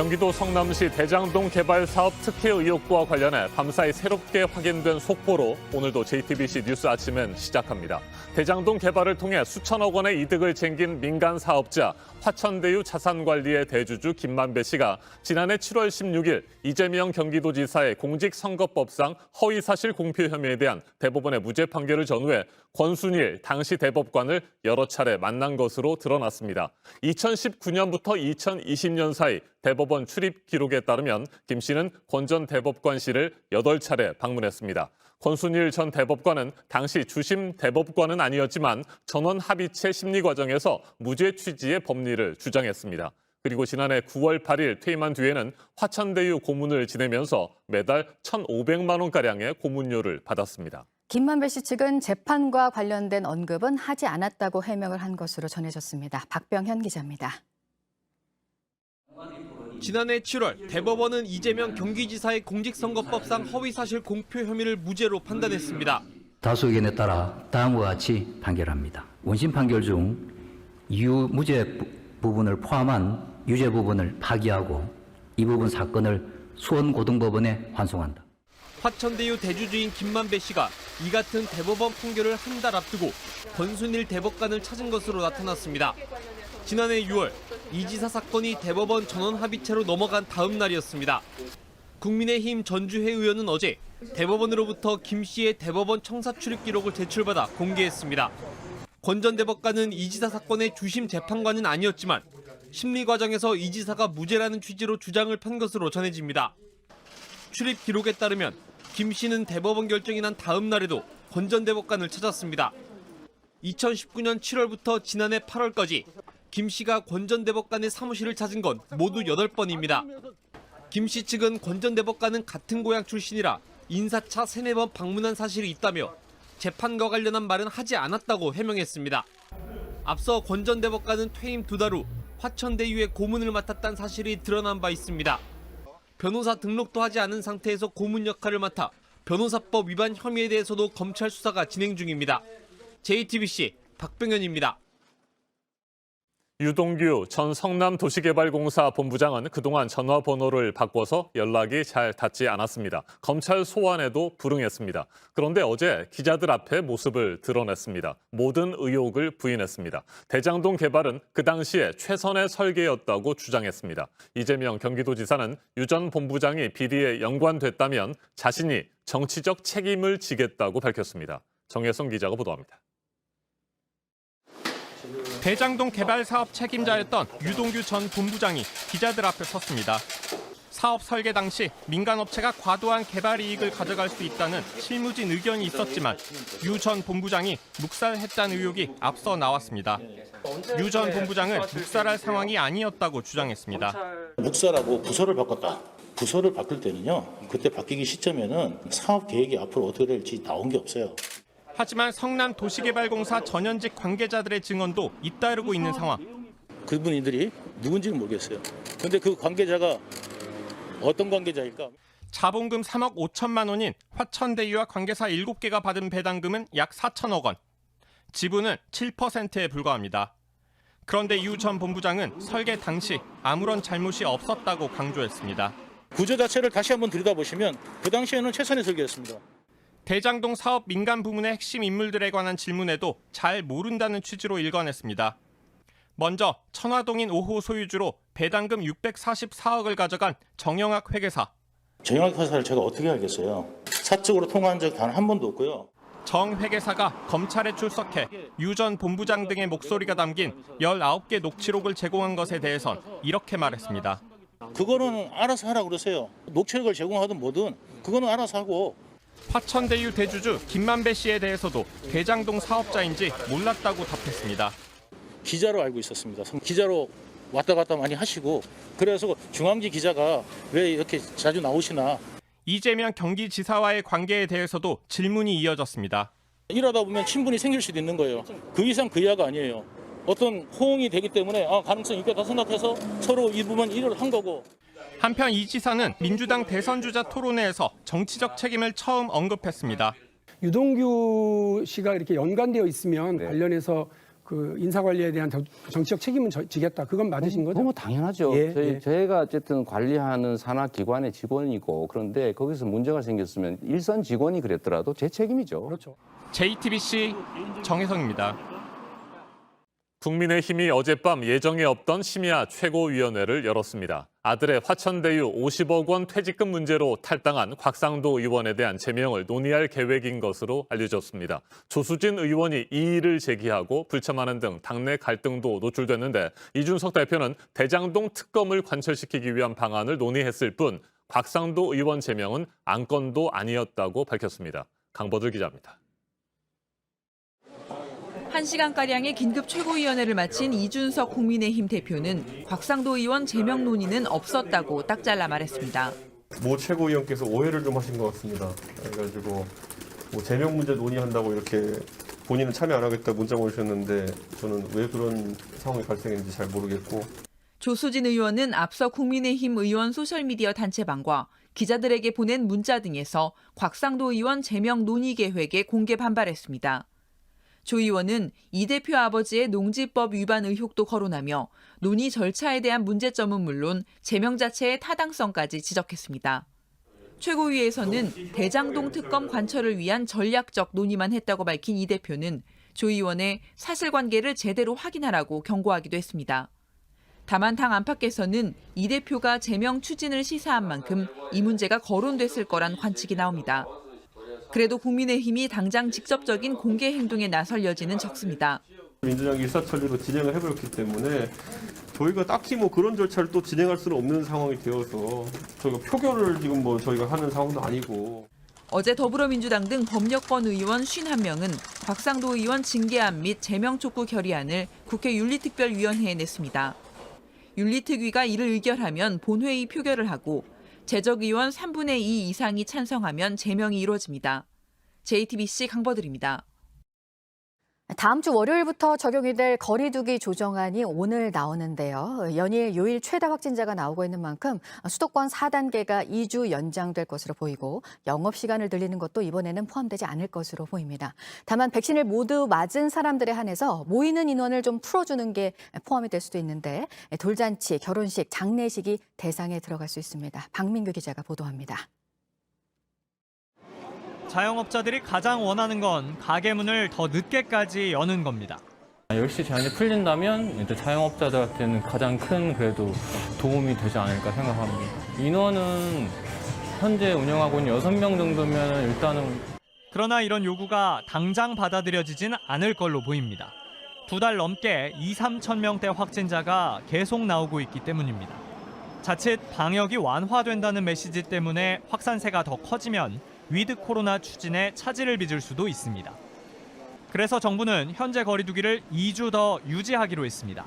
경기도 성남시 대장동 개발 사업 특혜 의혹과 관련해 밤사이 새롭게 확인된 속보로 오늘도 JTBC 뉴스 아침은 시작합니다. 대장동 개발을 통해 수천억 원의 이득을 챙긴 민간 사업자 화천대유 자산관리의 대주주 김만배 씨가 지난해 7월 16일 이재명 경기도지사의 공직선거법상 허위사실 공표 혐의에 대한 대법원의 무죄 판결을 전후해 권순일 당시 대법관을 여러 차례 만난 것으로 드러났습니다. 2019년부터 2020년 사이 대법원 출입 기록에 따르면 김 씨는 권 전 대법관실을 8차례 방문했습니다. 권순일 전 대법관은 당시 주심 대법관은 아니었지만 전원 합의체 심리 과정에서 무죄 취지의 법리를 주장했습니다. 그리고 지난해 9월 8일 퇴임한 뒤에는 화천대유 고문을 지내면서 매달 1,500만 원가량의 고문료를 받았습니다. 김만배 씨 측은 재판과 관련된 언급은 하지 않았다고 해명을 한 것으로 전해졌습니다. 박병현 기자입니다. 지난해 7월 대법원은 이재명 경기지사의 공직선거법상 허위사실 공표 혐의를 무죄로 판단했습니다. 다수 의견에 따라 다음과 같이 판결합니다. 원심 판결 중 유무죄 부분을 포함한 유죄 부분을 파기하고 이 부분 사건을 수원고등법원에 환송한다. 화천대유 대주주인 김만배 씨가 이 같은 대법원 판결을 한 달 앞두고 권순일 대법관을 찾은 것으로 나타났습니다. 지난해 6월 이 지사 사건이 대법원 전원 합의체로 넘어간 다음 날이었습니다. 국민의힘 전주회 의원은 어제 대법원으로부터 김 씨의 대법원 청사 출입 기록을 제출받아 공개했습니다. 권 전 대법관은 이 지사 사건의 주심 재판관은 아니었지만 심리 과정에서 이 지사가 무죄라는 취지로 주장을 편 것으로 전해집니다. 출입 기록에 따르면 김 씨는 대법원 결정이 난 다음 날에도 권 전 대법관을 찾았습니다. 2019년 7월부터 지난해 8월까지 김 씨가 권 전 대법관의 사무실을 찾은 건 모두 8번입니다. 김 씨 측은 권 전 대법관은 같은 고향 출신이라 인사차 3-4번 방문한 사실이 있다며 재판과 관련한 말은 하지 않았다고 해명했습니다. 앞서 권 전 대법관은 퇴임 2달 후 화천대유의 고문을 맡았다는 사실이 드러난 바 있습니다. 변호사 등록도 하지 않은 상태에서 고문 역할을 맡아 변호사법 위반 혐의에 대해서도 검찰 수사가 진행 중입니다. JTBC 박병현입니다. 유동규 전 성남도시개발공사 본부장은 그동안 전화번호를 바꿔서 연락이 잘 닿지 않았습니다. 검찰 소환에도 불응했습니다. 그런데 어제 기자들 앞에 모습을 드러냈습니다. 모든 의혹을 부인했습니다. 대장동 개발은 그 당시에 최선의 설계였다고 주장했습니다. 이재명 경기도지사는 유 전 본부장이 비리에 연관됐다면 자신이 정치적 책임을 지겠다고 밝혔습니다. 정혜성 기자가 보도합니다. 대장동 개발 사업 책임자였던 유동규 전 본부장이 기자들 앞에 섰습니다. 사업 설계 당시 민간업체가 과도한 개발 이익을 가져갈 수 있다는 실무진 의견이 있었지만 유 전 본부장이 묵살했다는 의혹이 앞서 나왔습니다. 유 전 본부장은 묵살할 상황이 아니었다고 주장했습니다. 묵살하고 부서를 바꿨다. 부서를 바꿀 때는요. 그때 바뀌기 시점에는 사업 계획이 앞으로 어떻게 될지 나온 게 없어요. 하지만 성남도시개발공사 전현직 관계자들의 증언도 잇따르고 있는 상황. 그분들이 누군지는 모르겠어요. 그런데 그 관계자가 어떤 관계자일까? 자본금 3억 5천만 원인 화천대유와 관계사 7개가 받은 배당금은 약 4천억 원. 지분은 7%에 불과합니다. 그런데 유 전 본부장은 설계 당시 아무런 잘못이 없었다고 강조했습니다. 구조 자체를 다시 한번 들여다보시면 그 당시에는 최선의 설계였습니다. 대장동 사업 민간 부문의 핵심 인물들에 관한 질문에도 잘 모른다는 취지로 일관했습니다. 먼저 천화동인 5호 소유주로 배당금 644억을 가져간 정영학 회계사. 정영학 회사를 제가 어떻게 알겠어요? 사적으로 통화한 적 단 한 번도 없고요. 정 회계사가 검찰에 출석해 유 전 본부장 등의 목소리가 담긴 19개 녹취록을 제공한 것에 대해선 이렇게 말했습니다. 그거는 알아서 하라 그러세요. 녹취록을 제공하든 뭐든 그거는 알아서 하고. 화천대유 대주주 김만배 씨에 대해서도 대장동 사업자인지 몰랐다고 답했습니다. 기자로 알고 있었습니다. 기자로 왔다 갔다 많이 하시고 그래서 중앙지 기자가 왜 이렇게 자주 나오시나. 이재명 경기지사와의 관계에 대해서도 질문이 이어졌습니다. 이러다 보면 친분이 생길 수도 있는 거예요. 그 이상 그 이하가 아니에요. 어떤 호응이 되기 때문에 가능성이 있겠다 생각해서 서로 이 부분 일을 한 거고. 한편 이 지사는 민주당 대선주자 토론회에서 정치적 책임을 처음 언급했습니다. 유동규 씨가 이렇게 연관되어 있으면 관련해서 그 인사관리에 대한 정치적 책임은 지겠다. 그건 맞으신 거죠? 너무 당연하죠. 예. 저희가 어쨌든 관리하는 산하기관의 직원이고 그런데 거기서 문제가 생겼으면 일선 직원이 그랬더라도 제 책임이죠. 그렇죠. JTBC 정혜성입니다. 국민의힘이 어젯밤 예정에 없던 심야 최고위원회를 열었습니다. 아들의 화천대유 50억 원 퇴직금 문제로 탈당한 곽상도 의원에 대한 제명을 논의할 계획인 것으로 알려졌습니다. 조수진 의원이 이의를 제기하고 불참하는 등 당내 갈등도 노출됐는데 이준석 대표는 대장동 특검을 관철시키기 위한 방안을 논의했을 뿐 곽상도 의원 제명은 안건도 아니었다고 밝혔습니다. 강버들 기자입니다. 1시간가량의 긴급 최고위원회를 마친 이준석 국민의힘 대표는 곽상도 의원 제명 논의는 없었다고 딱 잘라 말했습니다. 모 최고위원께서 오해를 좀 하신 것 같습니다. 그래가지고 뭐 제명 문제 논의한다고 이렇게 본인은 참여 안 하겠다 문자 보내셨는데 저는 왜 그런 상황이 발생했는지 잘 모르겠고. 조수진 의원은 앞서 국민의힘 의원 소셜미디어 단체방과 기자들에게 보낸 문자 등에서 곽상도 의원 제명 논의 계획에 공개 반발했습니다. 조 의원은 이 대표 아버지의 농지법 위반 의혹도 거론하며 논의 절차에 대한 문제점은 물론 제명 자체의 타당성까지 지적했습니다. 최고위에서는 대장동 특검 관철을 위한 전략적 논의만 했다고 밝힌 이 대표는 조 의원의 사실관계를 제대로 확인하라고 경고하기도 했습니다. 다만 당 안팎에서는 이 대표가 제명 추진을 시사한 만큼 이 문제가 거론됐을 거란 관측이 나옵니다. 그래도 국민의힘이 당장 직접적인 공개 행동에 나설 여지는 적습니다. 민주당이 일사천리로 진행을 해버렸기 때문에 저희가 딱히 뭐 그런 절차를 또 진행할 수는 없는 상황이 되어서 저희가 표결을 지금 뭐 저희가 하는 상황도 아니고. 어제 더불어민주당 등 법여권 의원 51명은 곽상도 의원 징계안 및 제명 촉구 결의안을 국회 윤리특별위원회에 냈습니다. 윤리특위가 이를 의결하면 본회의 표결을 하고 재적의원 3분의 2 이상이 찬성하면 제명이 이루어집니다. JTBC 강버들입니다. 다음 주 월요일부터 적용이 될 거리두기 조정안이 오늘 나오는데요. 연일 요일 최다 확진자가 나오고 있는 만큼 수도권 4단계가 2주 연장될 것으로 보이고 영업시간을 늘리는 것도 이번에는 포함되지 않을 것으로 보입니다. 다만 백신을 모두 맞은 사람들에 한해서 모이는 인원을 좀 풀어주는 게 포함이 될 수도 있는데 돌잔치, 결혼식, 장례식이 대상에 들어갈 수 있습니다. 박민규 기자가 보도합니다. 자영업자들이 가장 원하는 건 가게 문을 더 늦게까지 여는 겁니다. 10시 제한이 풀린다면 이제 자영업자들한테는 가장 큰 그래도 도움이 되지 않을까 생각합니다. 인원은 현재 운영하고 있는 6명 정도면 일단은. 그러나 이런 요구가 당장 받아들여지진 않을 걸로 보입니다. 2달 넘게 2~3천 명대 확진자가 계속 나오고 있기 때문입니다. 자칫 방역이 완화된다는 메시지 때문에 확산세가 더 커지면 위드 코로나 추진에 차질을 빚을 수도 있습니다. 그래서 정부는 현재 거리두기를 2주 더 유지하기로 했습니다.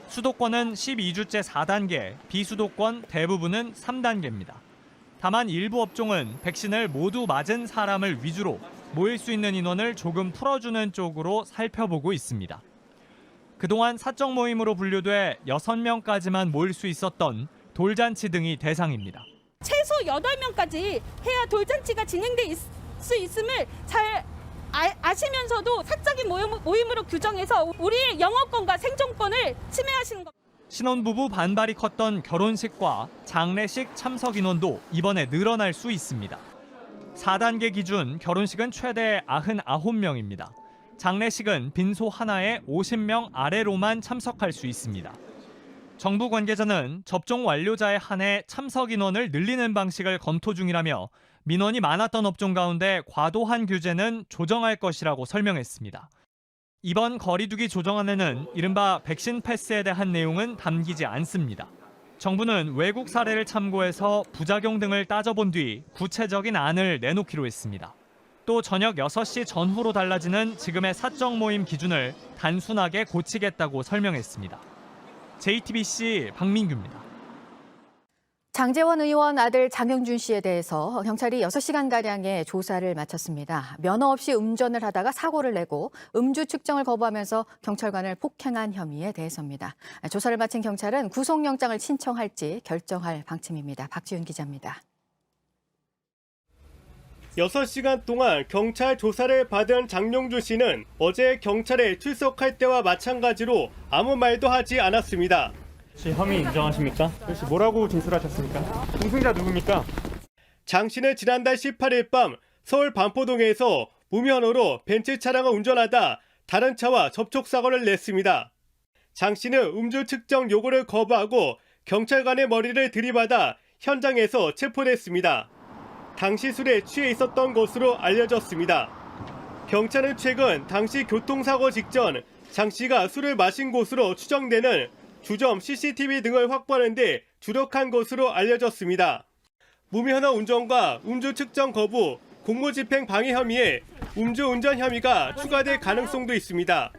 수도권은 12주째 4단계, 비수도권 대부분은 3단계입니다. 다만 일부 업종은 백신을 모두 맞은 사람을 위주로 모일 수 있는 인원을 조금 풀어주는 쪽으로 살펴보고 있습니다. 그동안 사적 모임으로 분류돼 6명까지만 모일 수 있었던 돌잔치 등이 대상입니다. 최소 8명까지 해야 돌잔치가 진행될 수 있음을 잘 아시면서도 사적인 모임으로 규정해서 우리의 영업권과 생존권을 침해하시는 겁니다. 신혼부부 반발이 컸던 결혼식과 장례식 참석 인원도 이번에 늘어날 수 있습니다. 4단계 기준 결혼식은 최대 99명입니다. 장례식은 빈소 하나에 50명 아래로만 참석할 수 있습니다. 정부 관계자는 접종 완료자에 한해 참석 인원을 늘리는 방식을 검토 중이라며 민원이 많았던 업종 가운데 과도한 규제는 조정할 것이라고 설명했습니다. 이번 거리두기 조정안에는 이른바 백신 패스에 대한 내용은 담기지 않습니다. 정부는 외국 사례를 참고해서 부작용 등을 따져본 뒤 구체적인 안을 내놓기로 했습니다. 또 저녁 6시 전후로 달라지는 지금의 사적 모임 기준을 단순하게 고치겠다고 설명했습니다. JTBC 박민규입니다. 장제원 의원 아들 장영준 씨에 대해서 경찰이 6시간가량의 조사를 마쳤습니다. 면허 없이 운전을 하다가 사고를 내고 음주 측정을 거부하면서 경찰관을 폭행한 혐의에 대해서입니다. 조사를 마친 경찰은 구속영장을 신청할지 결정할 방침입니다. 박지윤 기자입니다. 6시간 동안 경찰 조사를 받은 장용준 씨는 어제 경찰에 출석할 때와 마찬가지로 아무 말도 하지 않았습니다. 혹시 혐의 인정하십니까? 혹시 뭐라고 진술하셨습니까? 동승자 누굽니까? 장 씨는 지난달 18일 밤 서울 반포동에서 무면허로 벤츠 차량을 운전하다 다른 차와 접촉사고를 냈습니다. 장 씨는 음주 측정 요구를 거부하고 경찰관의 머리를 들이받아 현장에서 체포됐습니다. 당시 술에 취해 있었던 것으로 알려졌습니다. 경찰은 최근 당시 교통사고 직전 장 씨가 술을 마신 곳으로 추정되는 주점 CCTV 등을 확보하는 데 주력한 것으로 알려졌습니다. 무면허 운전과 음주 측정 거부, 공무집행 방해 혐의에 음주운전 혐의가 추가될 가능성도 있습니다.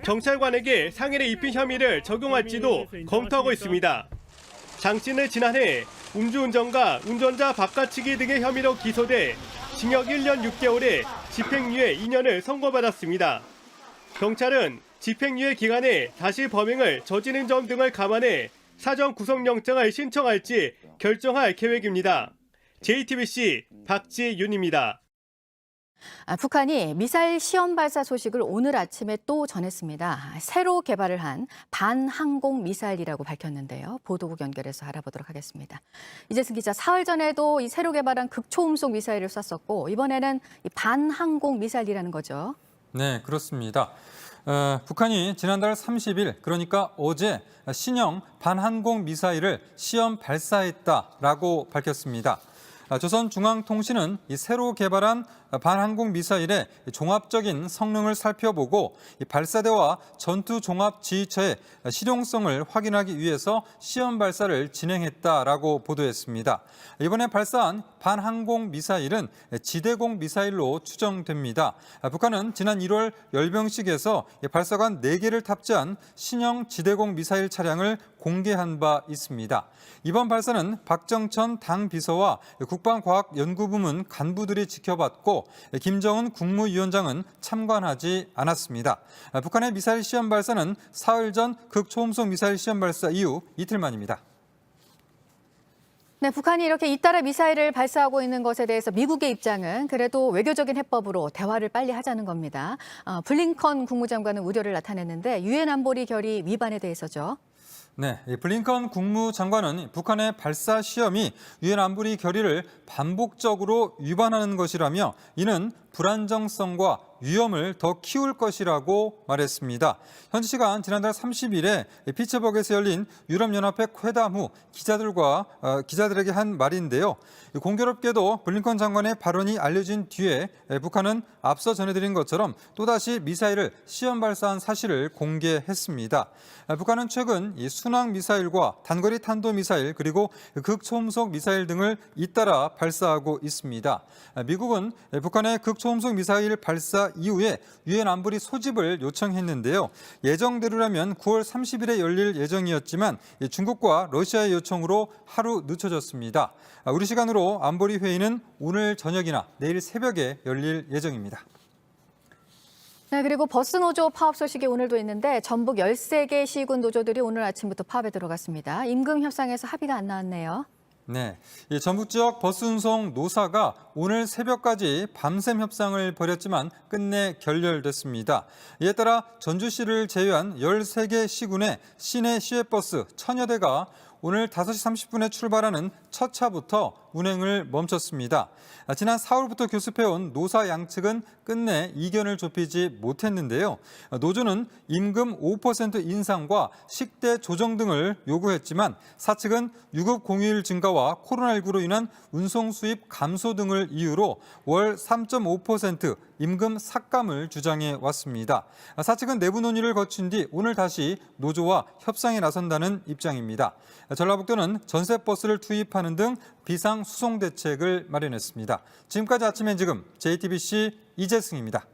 경찰관에게 상해를 입힌 혐의를 적용할지도 검토하고 있습니다. 장 씨는 지난해 음주운전과 운전자 바깥치기 등의 혐의로 기소돼 징역 1년 6개월에 집행유예 2년을 선고받았습니다. 경찰은 집행유예 기간에 다시 범행을 저지른 점 등을 감안해 사전 구속영장을 신청할지 결정할 계획입니다. JTBC 박지윤입니다. 북한이 미사일 시험 발사 소식을 오늘 아침에 또 전했습니다. 새로 개발을 한 반항공 미사일이라고 밝혔는데요. 보도국 연결해서 알아보도록 하겠습니다. 이재승 기자, 사흘 전에도 이 새로 개발한 극초음속 미사일을 쐈었고 이번에는 이 반항공 미사일이라는 거죠. 네, 그렇습니다. 북한이 지난달 30일, 그러니까 어제 신형 반항공 미사일을 시험 발사했다라고 밝혔습니다. 조선중앙통신은 이 새로 개발한 반항공 미사일의 종합적인 성능을 살펴보고 발사대와 전투종합지휘처의 실용성을 확인하기 위해서 시험 발사를 진행했다라고 보도했습니다. 이번에 발사한 반항공 미사일은 지대공 미사일로 추정됩니다. 북한은 지난 1월 열병식에서 발사관 4개를 탑재한 신형 지대공 미사일 차량을 공개한 바 있습니다. 이번 발사는 박정천 당 비서와 국방과학연구부문 간부들이 지켜봤고 김정은 국무위원장은 참관하지 않았습니다. 북한의 미사일 시험 발사는 사흘 전 극초음속 미사일 시험 발사 이후 이틀 만입니다. 네, 북한이 이렇게 잇따라 미사일을 발사하고 있는 것에 대해서 미국의 입장은 그래도 외교적인 해법으로 대화를 빨리 하자는 겁니다. 블링컨 국무장관은 우려를 나타냈는데 유엔 안보리 결의 위반에 대해서죠. 네, 블링컨 국무장관은 북한의 발사 시험이 유엔 안보리 결의를 반복적으로 위반하는 것이라며 이는 불안정성과 위험을 더 키울 것이라고 말했습니다. 현지 시간 지난달 30일에 피츠버그에서 열린 유럽연합회 회담 후 기자들에게 한 말인데요. 공교롭게도 블링컨 장관의 발언이 알려진 뒤에 북한은 앞서 전해드린 것처럼 또다시 미사일을 시험 발사한 사실을 공개했습니다. 북한은 최근 이 순항 미사일과 단거리 탄도 미사일 그리고 극초음속 미사일 등을 잇따라 발사하고 있습니다. 미국은 북한의 극초음속 미사일 발사 이후에 유엔 안보리 소집을 요청했는데요. 예정대로라면 9월 30일에 열릴 예정이었지만 중국과 러시아의 요청으로 하루 늦춰졌습니다. 우리 시간으로 안보리 회의는 오늘 저녁이나 내일 새벽에 열릴 예정입니다. 네, 그리고 버스 노조 파업 소식이 오늘도 있는데 전북 13개 시군 노조들이 오늘 아침부터 파업에 들어갔습니다. 임금 협상에서 합의가 안 나왔네요. 네, 전북 지역 버스 운송 노사가 오늘 새벽까지 밤샘 협상을 벌였지만 끝내 결렬됐습니다. 이에 따라 전주시를 제외한 13개 시군의 시내 시외버스 1000여 대가 오늘 5시 30분에 출발하는 첫 차부터 운행을 멈췄습니다. 지난 4월부터 교습해온 노사 양측은 끝내 이견을 좁히지 못했는데요. 노조는 임금 5% 인상과 식대 조정 등을 요구했지만 사측은 유급 공휴일 증가와 코로나19로 인한 운송 수입 감소 등을 이유로 월 3.5% 임금 삭감을 주장해 왔습니다. 사측은 내부 논의를 거친 뒤 오늘 다시 노조와 협상에 나선다는 입장입니다. 전라북도는 전세버스를 투입하는 등 비상 수송 대책을 마련했습니다. 지금까지 아침 엔 지금 JTBC 이재승입니다.